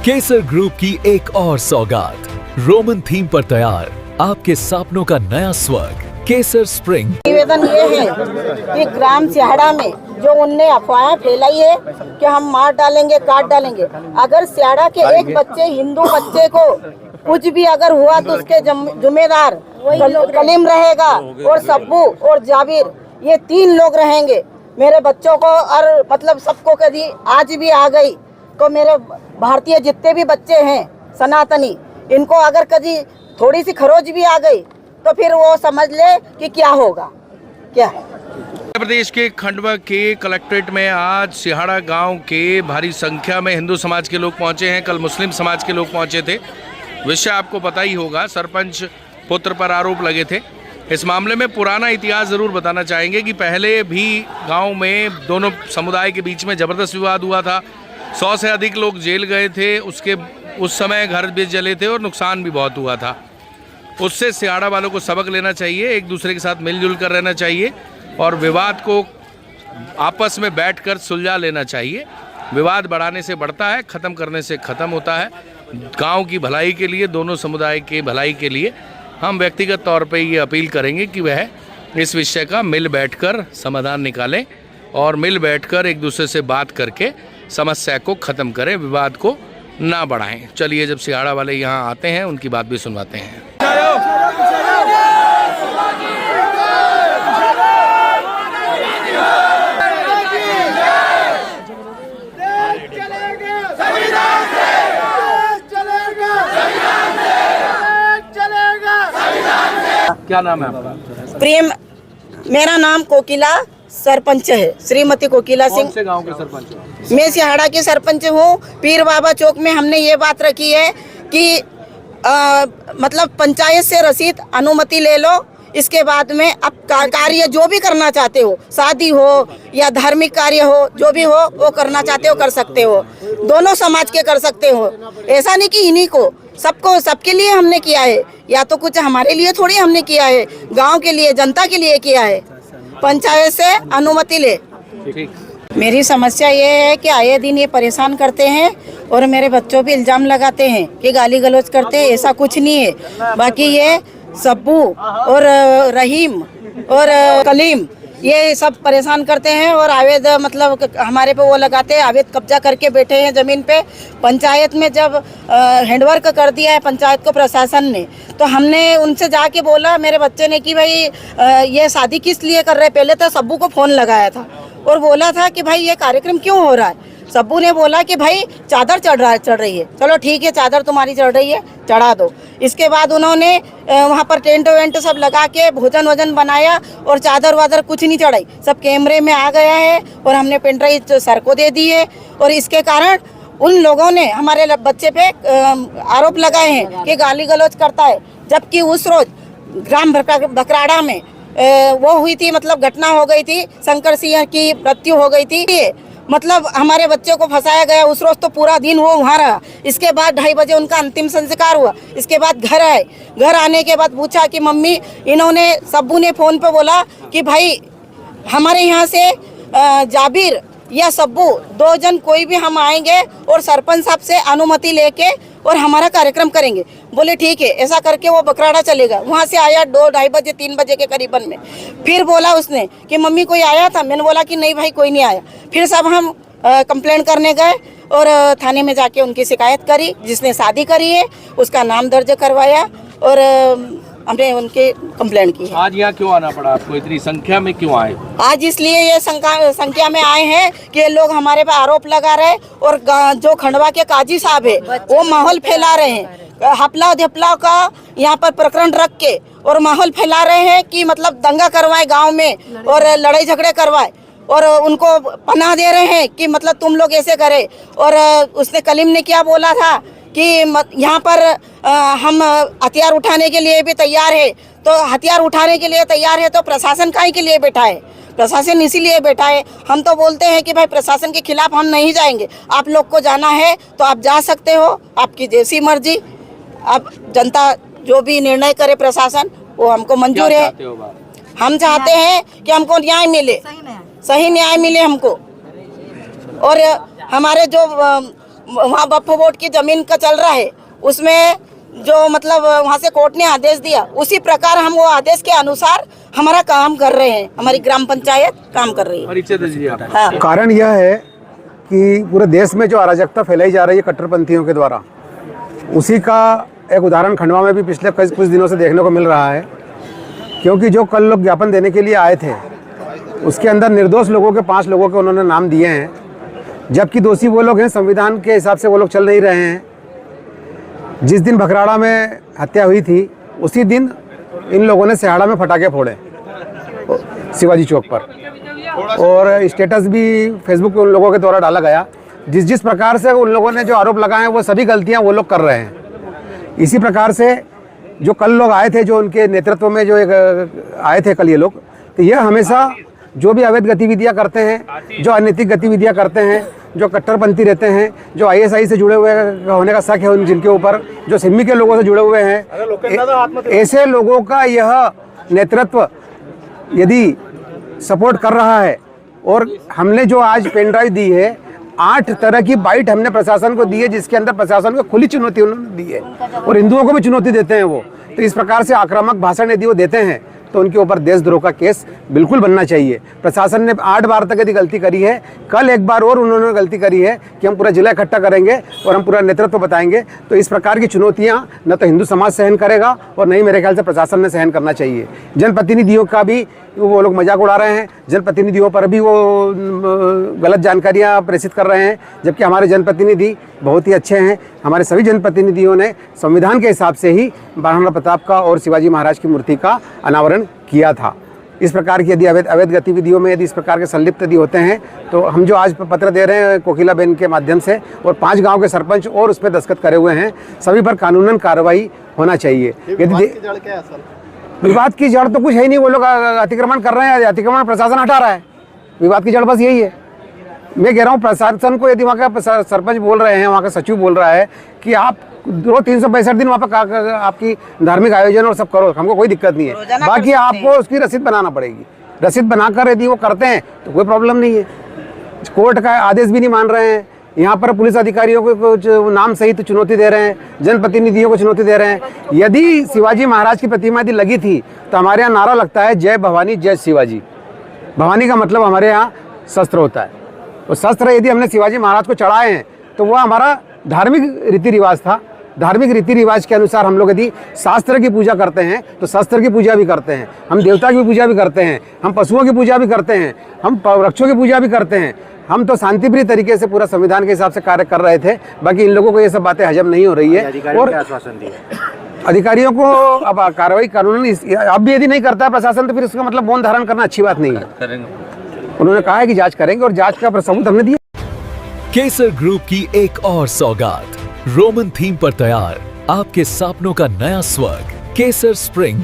केसर group की एक और सौगात, रोमन थीम पर तैयार आपके सपनों का नया स्वर्ग केसर स्प्रिंग। निवेदन ये है कि ग्राम सिहाड़ा में जो उनने अफवाहें फैलाई है कि हम मार डालेंगे, काट डालेंगे, अगर सिहाड़ा के एक बच्चे, हिंदू बच्चे को कुछ भी अगर हुआ तो उसके जिम्मेदार कलीम रहेगा और सब्बू और जाबिर, ये 3 लोग रहेंगे। मेरे बच्चों को और मतलब सबको कभी आज भी आ गई तो मेरे भारतीय जितने भी बच्चे हैं सनातनी, इनको अगर कभी थोड़ी सी खरोच भी आ गई तो फिर वो समझ ले कि क्या होगा। क्या मध्य प्रदेश के खंडवा के कलेक्ट्रेट में आज सिहाड़ा गांव के भारी संख्या में हिंदू समाज के लोग पहुंचे हैं। कल मुस्लिम समाज के लोग पहुंचे थे। विषय आपको पता ही होगा, सरपंच पुत्र पर आरोप लगे थे। इस मामले में पुराना इतिहास ज़रूर बताना चाहेंगे कि पहले भी गांव में दोनों समुदाय के बीच में ज़बरदस्त विवाद हुआ था। 100 से अधिक लोग जेल गए थे। उस समय घर भी जले थे और नुकसान भी बहुत हुआ था। उससे सिहाड़ा वालों को सबक लेना चाहिए, एक दूसरे के साथ मिलजुल कर रहना चाहिए और विवाद को आपस में बैठकर सुलझा लेना चाहिए। विवाद बढ़ाने से बढ़ता है, ख़त्म करने से ख़त्म होता है। गांव की भलाई के लिए, दोनों समुदाय के भलाई के लिए हम व्यक्तिगत तौर पे ये अपील करेंगे कि वह इस विषय का मिल बैठकर समाधान निकालें और मिल बैठकर एक दूसरे से बात करके समस्या को ख़त्म करें, विवाद को ना बढ़ाएं। चलिए, जब सिहाड़ा वाले यहाँ आते हैं उनकी बात भी सुनवाते हैं। क्या नाम है आपका? प्रेम, मेरा नाम कोकिला सरपंच है, श्रीमती कोकिला सिंह। कौन से गांव के सरपंच हो? मैं सिहाड़ा की सरपंच हूँ। पीर बाबा चौक में हमने ये बात रखी है कि मतलब पंचायत से रसीद अनुमति ले लो, इसके बाद में अब कार्य जो भी करना चाहते हो, शादी हो या धार्मिक कार्य हो, जो भी हो वो करना चाहते हो कर सकते हो। दोनों समाज के कर सकते हो, ऐसा नहीं कि इन्हीं को, सबको, सबके लिए हमने किया है। या तो कुछ हमारे लिए थोड़ी हमने किया है, गांव के लिए, जनता के लिए किया है। पंचायत से अनुमति ले। मेरी समस्या ये है कि आए दिन ये परेशान करते हैं और मेरे बच्चों पे इल्ज़ाम लगाते हैं कि गाली गलौज करते हैं। ऐसा कुछ नहीं है। बाकी ये सब्बू और रहीम और कलीम ये सब परेशान करते हैं और आवेद मतलब हमारे पे वो लगाते हैं, आवेद कब्जा करके बैठे हैं ज़मीन पे। पंचायत में जब हैंडवर्क कर दिया है पंचायत को प्रशासन ने, तो हमने उनसे जाके बोला, मेरे बच्चे ने, कि भाई ये शादी किस लिए कर रहे हैं। पहले तो सब्बू को फ़ोन लगाया था और बोला था कि भाई ये कार्यक्रम क्यों हो रहा है। सब्बू ने बोला कि भाई चादर चढ़ रही है। चलो ठीक है, चादर तुम्हारी चढ़ रही है, चढ़ा दो। इसके बाद उन्होंने वहाँ पर टेंट वेंट सब लगा के भोजन वजन बनाया और चादर वादर कुछ नहीं चढ़ाई, सब कैमरे में आ गया है और हमने पेन ड्राइव सर को दे दी है। और इसके कारण उन लोगों ने हमारे बच्चे पे आरोप लगाए हैं कि गाली गलौज करता है। जबकि उस रोज ग्राम बकराड़ा में वो हुई थी, मतलब घटना हो गई थी, शंकर सिंह की मृत्यु हो गई थी। मतलब हमारे बच्चे को फंसाया गया। उस रोज तो पूरा दिन वो वहाँ रहा। इसके बाद 2:30 बजे उनका अंतिम संस्कार हुआ। इसके बाद घर आए। घर आने के बाद पूछा कि मम्मी, इन्होंने, सब्बू ने फ़ोन पे बोला कि भाई हमारे यहाँ से जाबिर या सब्बू 2 जन कोई भी हम आएंगे और सरपंच साहब से अनुमति लेके और हमारा कार्यक्रम करेंगे। बोले ठीक है। ऐसा करके वो बकराड़ा चलेगा। वहाँ से आया 2-2:30 बजे, 3 बजे के करीबन में। फिर बोला उसने कि मम्मी कोई आया था। मैंने बोला कि नहीं भाई कोई नहीं आया। फिर सब हम कंप्लेंट करने गए और थाने में जाके उनकी शिकायत करी। जिसने शादी करी है उसका नाम दर्ज करवाया और हमने उनके कंप्लेंट की है। आज यहाँ क्यों आना पड़ा आपको? इतनी संख्या में क्यों आए? आज इसलिए ये संख्या में आए हैं कि ये लोग हमारे पे आरोप लगा रहे और जो खंडवा के काजी साहब है वो माहौल फैला रहे हैं, हपला धपलाव का यहाँ पर प्रकरण रख के, और माहौल फैला रहे हैं कि मतलब दंगा करवाए गांव में और लड़ाई झगड़े करवाए और उनको पनाह दे रहे हैं कि मतलब तुम लोग ऐसे करे। और उसने, कलीम ने क्या बोला था कि यहाँ पर हम हथियार उठाने के लिए भी तैयार है। तो हथियार उठाने के लिए तैयार है तो प्रशासन काहे के लिए बैठा है? प्रशासन इसीलिए बैठा है। हम तो बोलते हैं कि भाई प्रशासन के खिलाफ हम नहीं जाएंगे। आप लोग को जाना है तो आप जा सकते हो, आपकी जैसी मर्जी। अब जनता जो भी निर्णय करे प्रशासन, वो हमको मंजूर है। हम चाहते हैं कि हमको न्याय मिले, सही न्याय मिले हमको। और हमारे जो वहाँ वक्फ बोर्ड की जमीन का चल रहा है, उसमें जो मतलब वहाँ से कोर्ट ने आदेश दिया, उसी प्रकार हम वो आदेश के अनुसार हमारा काम कर रहे हैं, हमारी ग्राम पंचायत काम कर रही है। परिचय दीजिए आप। हाँ। कारण यह है कि पूरे देश में जो अराजकता फैलाई जा रही है कट्टरपंथियों के द्वारा, उसी का एक उदाहरण खंडवा में भी पिछले कुछ दिनों से देखने को मिल रहा है। क्योंकि जो कल लोग ज्ञापन देने के लिए आए थे, उसके अंदर निर्दोष लोगों के 5 लोगों के उन्होंने नाम दिए हैं, जबकि दोषी वो लोग हैं, संविधान के हिसाब से वो लोग चल नहीं रहे हैं। जिस दिन भखराड़ा में हत्या हुई थी, उसी दिन इन लोगों ने सिहाड़ा में पटाखे फोड़े शिवाजी चौक पर, और स्टेटस भी फेसबुक पे उन लोगों के द्वारा डाला गया। जिस प्रकार से उन लोगों ने जो आरोप लगाए हैं, वो सभी गलतियां वो लोग कर रहे हैं। इसी प्रकार से जो कल लोग आए थे, जो उनके नेतृत्व में जो एक आए थे कल ये लोग, तो यह हमेशा जो भी अवैध गतिविधियां करते हैं, जो अनैतिक गतिविधियां करते हैं, जो कट्टरपंथी रहते हैं, जो ISI से जुड़े हुए होने का शक है उन जिनके ऊपर, जो सिम्मी के लोगों से जुड़े हुए हैं, ऐसे लोगों का यह नेतृत्व यदि सपोर्ट कर रहा है। और हमने जो आज पेन ड्राइव दी है, 8 तरह की बाइट हमने प्रशासन को दी है, जिसके अंदर प्रशासन को खुली चुनौती उन्होंने दी है, और हिंदुओं को भी चुनौती देते हैं वो। तो इस प्रकार से आक्रामक भाषण यदि वो देते हैं, तो उनके ऊपर देशद्रोह का केस बिल्कुल बनना चाहिए। प्रशासन ने 8 बार तक यदि गलती करी है, कल एक बार और उन्होंने गलती करी है कि हम पूरा जिला इकट्ठा करेंगे और हम पूरा नेतृत्व बताएंगे, तो इस प्रकार की चुनौतियां न तो हिंदू समाज सहन करेगा और न ही मेरे ख्याल से प्रशासन ने सहन करना चाहिए। जनप्रतिनिधियों का भी वो लोग मजाक उड़ा रहे हैं, जनप्रतिनिधियों पर भी वो गलत जानकारियाँ प्रेषित कर रहे हैं, जबकि हमारे जनप्रतिनिधि बहुत ही अच्छे हैं। हमारे सभी जनप्रतिनिधियों ने संविधान के हिसाब से ही महाराणा प्रताप का और शिवाजी महाराज की मूर्ति का अनावरण किया था। इस प्रकार की यदि अवैध गतिविधियों में यदि इस प्रकार के संलिप्त यदि होते हैं, तो हम जो आज पत्र दे रहे हैं कोकिलाबेन के माध्यम से, और 5 गांव के सरपंच और उस पर दस्तखत करे हुए हैं, सभी पर कानूनन कार्रवाई होना चाहिए। यदि विवाद की जड़ तो कुछ है ही नहीं, वो लोग अतिक्रमण कर रहे हैं, अतिक्रमण प्रशासन हटा रहा है, विवाद की जड़ बस यही है। मैं कह रहा हूँ प्रशासन को, यदि वहाँ का सरपंच बोल रहे हैं, वहाँ का सचिव बोल रहा है कि आप 365 दिन वहाँ पर आपकी धार्मिक आयोजन और सब करो, हमको कोई दिक्कत नहीं है, बाकी आपको उसकी रसीद बनाना पड़ेगी। रसीद बनाकर यदि वो करते हैं तो कोई प्रॉब्लम नहीं है। कोर्ट का आदेश भी नहीं मान रहे हैं, यहाँ पर पुलिस अधिकारियों को कुछ नाम सहित चुनौती दे रहे हैं, जनप्रतिनिधियों को चुनौती दे रहे हैं। यदि शिवाजी महाराज की प्रतिमा यदि लगी थी, तो हमारे यहाँ नारा लगता है जय भवानी जय शिवाजी। भवानी का मतलब हमारे यहाँ शस्त्र होता है, और शस्त्र यदि हमने शिवाजी महाराज को चढ़ाए हैं, तो वह हमारा धार्मिक रीति रिवाज था। धार्मिक रीति रिवाज के अनुसार हम लोग यदि शास्त्र की पूजा करते हैं, तो शस्त्र की पूजा भी करते हैं, हम देवता की पूजा भी करते हैं, हम पशुओं की पूजा भी करते हैं, हम वृक्षों की पूजा भी करते हैं। हम तो शांतिप्रिय तरीके से पूरा संविधान के हिसाब से कार्य कर रहे थे, बाकी इन लोगों को ये सब बातें हजम नहीं हो रही है। और अधिकारियों को अब कार्रवाई कानूनी अब भी यदि नहीं करता है प्रशासन, तो फिर इसका मतलब मौन धारण करना अच्छी बात नहीं है। उन्होंने कहा है कि जांच करेंगे, और जांच का सबूत हमने दिया। केसर ग्रुप की एक और सौगात, रोमन थीम पर तैयार आपके सपनों का नया स्वर्ग, केसर स्प्रिंग।